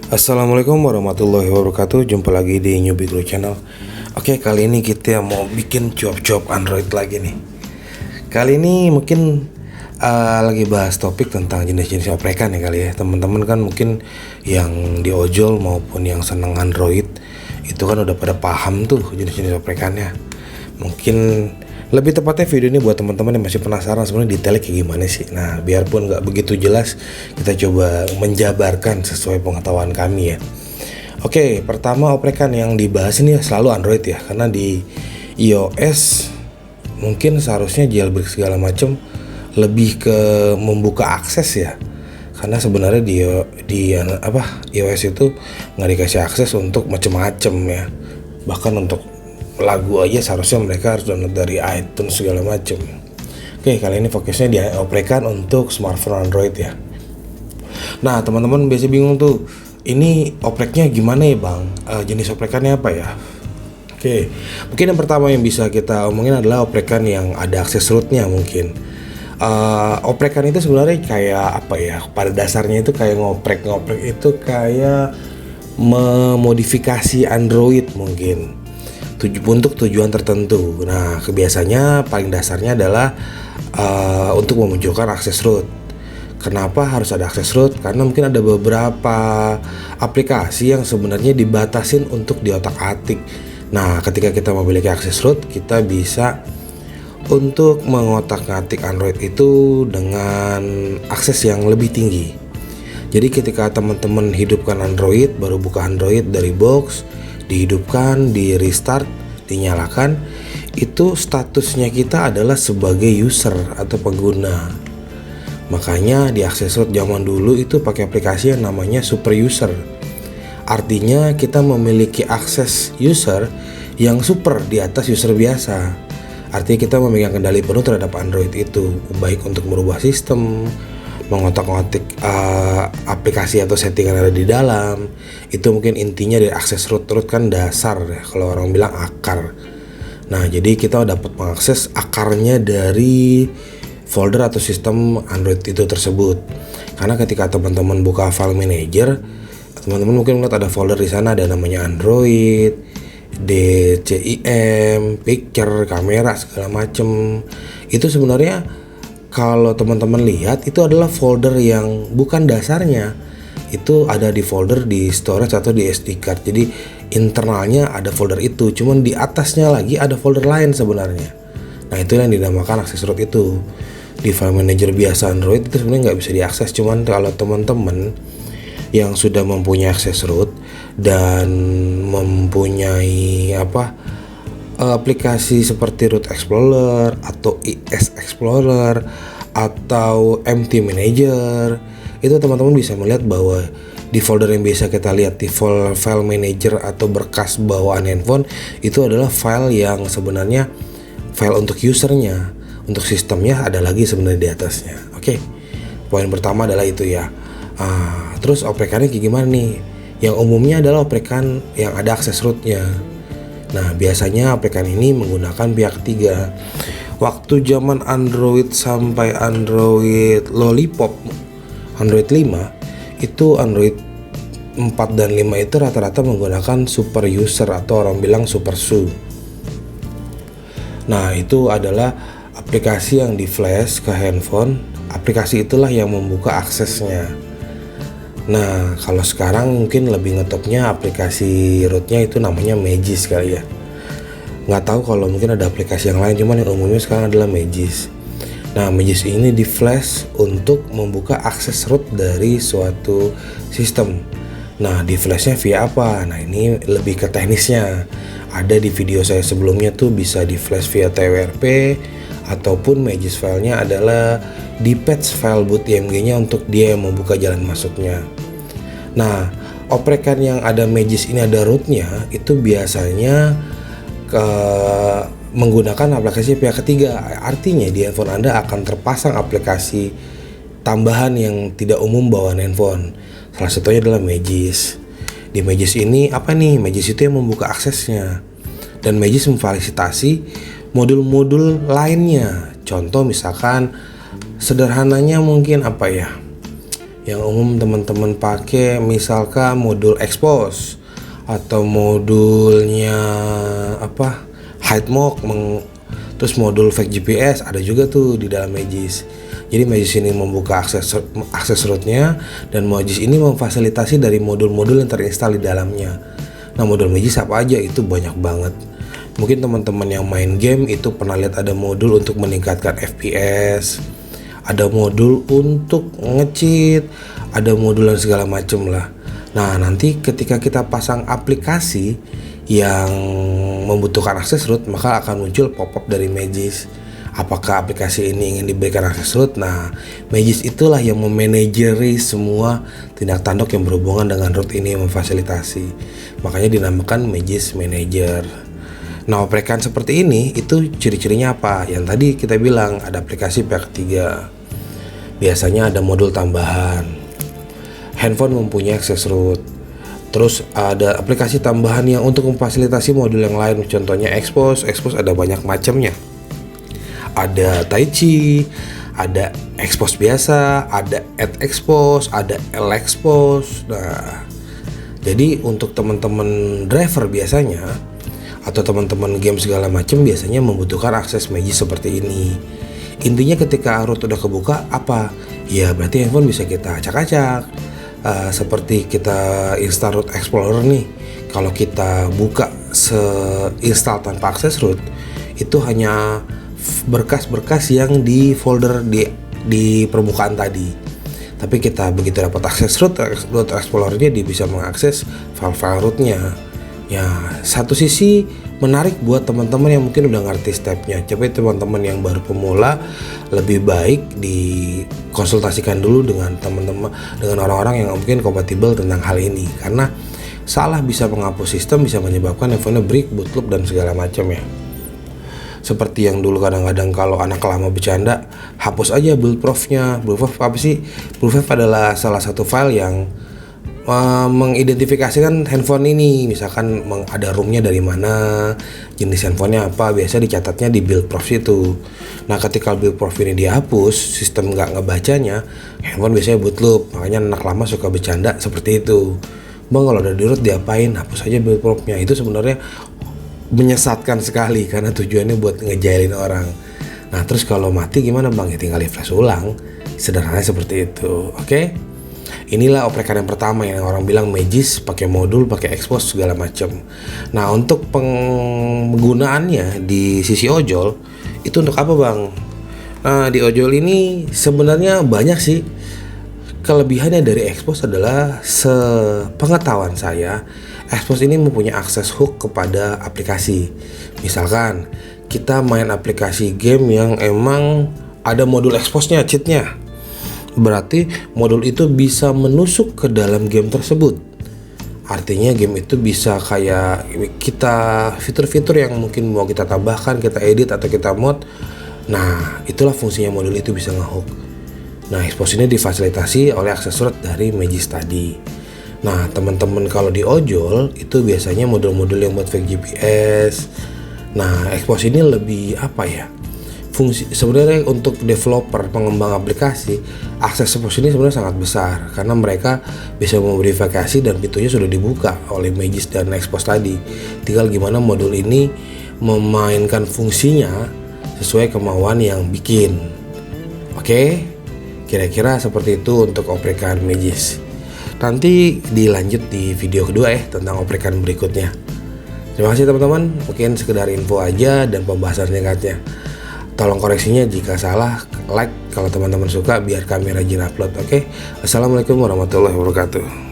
Assalamualaikum warahmatullahi wabarakatuh. Jumpa lagi di Newbie Grow Channel. Oke, kali ini kita mau bikin cuap-cuap Android lagi nih. Kali ini mungkin lagi bahas topik tentang jenis-jenis oprekan ya kali ya. Teman-teman kan mungkin yang di ojol maupun yang seneng Android itu kan udah pada paham tuh jenis-jenis oprekannya. Mungkin lebih tepatnya video ini buat teman-teman yang masih penasaran sebenarnya detailnya kayak gimana sih. Nah, biarpun nggak begitu jelas, kita coba menjabarkan sesuai pengetahuan kami ya. Oke, pertama oprekan yang dibahas ini selalu Android ya, karena di iOS mungkin seharusnya jailbreak segala macam lebih ke membuka akses ya. Karena sebenarnya di iOS itu nggak dikasih akses untuk macam-macam ya. Bahkan untuk lagu aja seharusnya mereka harus download dari iTunes segala macam. Oke, kali ini fokusnya di oprekan untuk smartphone Android ya. Nah, teman-teman biasa bingung tuh, ini opreknya gimana ya bang? Jenis oprekannya apa ya? Oke, mungkin yang pertama yang bisa kita omongin adalah oprekan yang ada akses rootnya mungkin. Oprekan itu sebenarnya kayak apa ya? Pada dasarnya itu kayak ngoprek itu kayak memodifikasi Android mungkin untuk tujuan tertentu. Nah, kebiasaannya paling dasarnya adalah untuk memunculkan akses root. Kenapa harus ada akses root? Karena mungkin ada beberapa aplikasi yang sebenarnya dibatasin untuk diotak-atik. Nah, ketika kita memiliki akses root, kita bisa untuk mengotak-atik Android itu dengan akses yang lebih tinggi. Jadi ketika teman-teman hidupkan Android, baru buka Android dari box, dihidupkan, di restart, dinyalakan, itu statusnya kita adalah sebagai user atau pengguna. Makanya di akses root zaman dulu itu pakai aplikasi yang namanya super user. Artinya kita memiliki akses user yang super di atas user biasa. Artinya kita memegang kendali penuh terhadap Android itu, baik untuk merubah sistem, mengotak-ngotik aplikasi atau settingan yang ada di dalam. Itu mungkin intinya dari akses root kan dasar ya, kalau orang bilang akar. Nah, jadi kita dapat mengakses akarnya dari folder atau sistem Android itu tersebut. Karena ketika teman-teman buka file manager, teman-teman mungkin melihat ada folder di sana, ada namanya Android, DCIM, picture, kamera segala macem. Itu sebenarnya kalau teman-teman lihat itu adalah folder yang bukan dasarnya. Itu ada di folder di storage atau di SD card. Jadi internalnya ada folder itu, cuman di atasnya lagi ada folder lain sebenarnya. Nah, itu yang dinamakan akses root itu. Di file manager biasa Android itu sebenarnya nggak bisa diakses. Cuman kalau teman-teman yang sudah mempunyai akses root dan mempunyai aplikasi seperti Root Explorer atau IS Explorer atau MT Manager, itu teman-teman bisa melihat bahwa di folder yang biasa kita lihat di file manager atau berkas bawaan handphone, itu adalah file yang sebenarnya file untuk usernya. Untuk sistemnya ada lagi sebenarnya di atasnya. Oke, poin pertama adalah itu ya. Terus oprekannya kayak gimana nih? Yang umumnya adalah oprekan yang ada akses rootnya. Nah, biasanya oprekan ini menggunakan pihak ketiga. Waktu zaman Android sampai Android Lollipop, Android 5, itu Android 4 dan 5 itu rata-rata menggunakan super user atau orang bilang super SU. Nah, itu adalah aplikasi yang di flash ke handphone. Aplikasi itulah yang membuka aksesnya. Nah, kalau sekarang mungkin lebih ngetopnya aplikasi rootnya itu namanya Magis kali ya. Nggak tahu kalau mungkin ada aplikasi yang lain, cuman yang umumnya sekarang adalah Magis. Nah, Magis ini di flash untuk membuka akses root dari suatu sistem. Nah, di flashnya via apa? Nah, ini lebih ke teknisnya. Ada di video saya sebelumnya tuh, bisa di flash via TWRP ataupun Magis filenya adalah di patch file boot IMG nya untuk dia yang membuka jalan masuknya. Nah, oprekan yang ada Magis ini ada rootnya itu biasanya menggunakan aplikasi pihak ketiga. Artinya di handphone Anda akan terpasang aplikasi tambahan yang tidak umum bawaan handphone. Salah satunya adalah Magis. Di Magis ini apa nih? Magis itu yang membuka aksesnya. Dan Magis memfasilitasi modul-modul lainnya. Contoh misalkan sederhananya mungkin Yang umum teman-teman pakai misalkan modul expose atau modulnya hide mock, terus modul fake GPS ada juga tuh di dalam Magis. Jadi Magis ini membuka akses rootnya, dan Magis ini memfasilitasi dari modul-modul yang terinstall di dalamnya. Nah, modul Magis apa aja? Itu banyak banget. Mungkin teman-teman yang main game itu pernah lihat ada modul untuk meningkatkan FPS, ada modul untuk nge-cheat, ada modul dan segala macem lah. Nah, nanti ketika kita pasang aplikasi yang membutuhkan akses root, maka akan muncul pop-up dari Magis. Apakah aplikasi ini ingin diberikan akses root? Nah, Magis itulah yang memanajeri semua tindak tanduk yang berhubungan dengan root ini, memfasilitasi. Makanya dinamakan Magis Manager. Nah, oprekan seperti ini itu ciri-cirinya apa? Yang tadi kita bilang ada aplikasi pihak ketiga. Biasanya ada modul tambahan. Handphone mempunyai akses root. Terus ada aplikasi tambahan yang untuk memfasilitasi modul yang lain. Contohnya expose ada banyak macamnya. Ada Taichi, ada expose biasa, ada add expose, ada L expose. Nah, jadi untuk teman-teman driver biasanya atau teman-teman game segala macam biasanya membutuhkan akses Magis seperti ini. Intinya ketika root udah kebuka apa? Ya berarti handphone bisa kita acak-acak. Seperti kita install root explorer nih, kalau kita buka install tanpa akses root, itu hanya berkas-berkas yang di folder di permukaan tadi. Tapi kita begitu dapat akses root explorernya, dia bisa mengakses file-file rootnya. Ya, satu sisi menarik buat teman-teman yang mungkin udah ngerti stepnya. Tapi teman-teman yang baru pemula, lebih baik dikonsultasikan dulu dengan teman-teman, dengan orang-orang yang mungkin kompatibel tentang hal ini. Karena salah bisa menghapus sistem, bisa menyebabkan handphone break, bootloop dan segala macam ya. Seperti yang dulu kadang-kadang kalau anak lama bercanda, hapus aja build profnya. Build prof apa sih? Build prof adalah salah satu file yang mengidentifikasikan handphone ini, misalkan ada roomnya dari mana, jenis handphonenya apa, biasa dicatatnya di build prof itu. Nah, ketika build prof ini dihapus, sistem nggak ngebacanya, handphone biasanya bootloop. Makanya anak lama suka bercanda seperti itu. Bang, kalau udah di root diapain? Hapus aja build profnya. Itu sebenarnya menyesatkan sekali karena tujuannya buat ngejailin orang. Nah, terus kalau mati gimana bang? Ya tinggal di flash ulang. Sederhananya seperti itu. Oke? Inilah oprekan yang pertama yang orang bilang Magis, pakai modul, pakai expose segala macam. Nah, untuk penggunaannya di sisi ojol itu untuk apa bang? Nah, di ojol ini sebenarnya banyak sih. Kelebihannya dari expose adalah sepengetahuan saya, expose ini mempunyai akses hook kepada aplikasi. Misalkan kita main aplikasi game yang emang ada modul expose-nya, cheat-nya. Berarti modul itu bisa menusuk ke dalam game tersebut. Artinya game itu bisa kayak kita fitur-fitur yang mungkin mau kita tambahkan, kita edit atau kita mod. Nah, itulah fungsinya modul itu, bisa ngehook. Nah, expose ini difasilitasi oleh akses root dari Magis tadi. Nah, teman-teman kalau di ojol itu biasanya modul-modul yang buat fake GPS. Nah, expose ini lebih apa ya? Fungsi sebenarnya untuk developer, pengembang aplikasi, akses expose ini sebenarnya sangat besar karena mereka bisa memverifikasi dan pintunya sudah dibuka oleh Magis dan expose tadi. Tinggal gimana modul ini memainkan fungsinya sesuai kemauan yang bikin. Oke, kira-kira seperti itu untuk oprekan Magis. Nanti dilanjut di video kedua tentang oprekan berikutnya. Terima kasih teman-teman, mungkin sekedar info aja dan pembahasan singkatnya. Tolong koreksinya jika salah, like kalau teman-teman suka biar kami rajin upload. Oke? Assalamualaikum warahmatullahi wabarakatuh.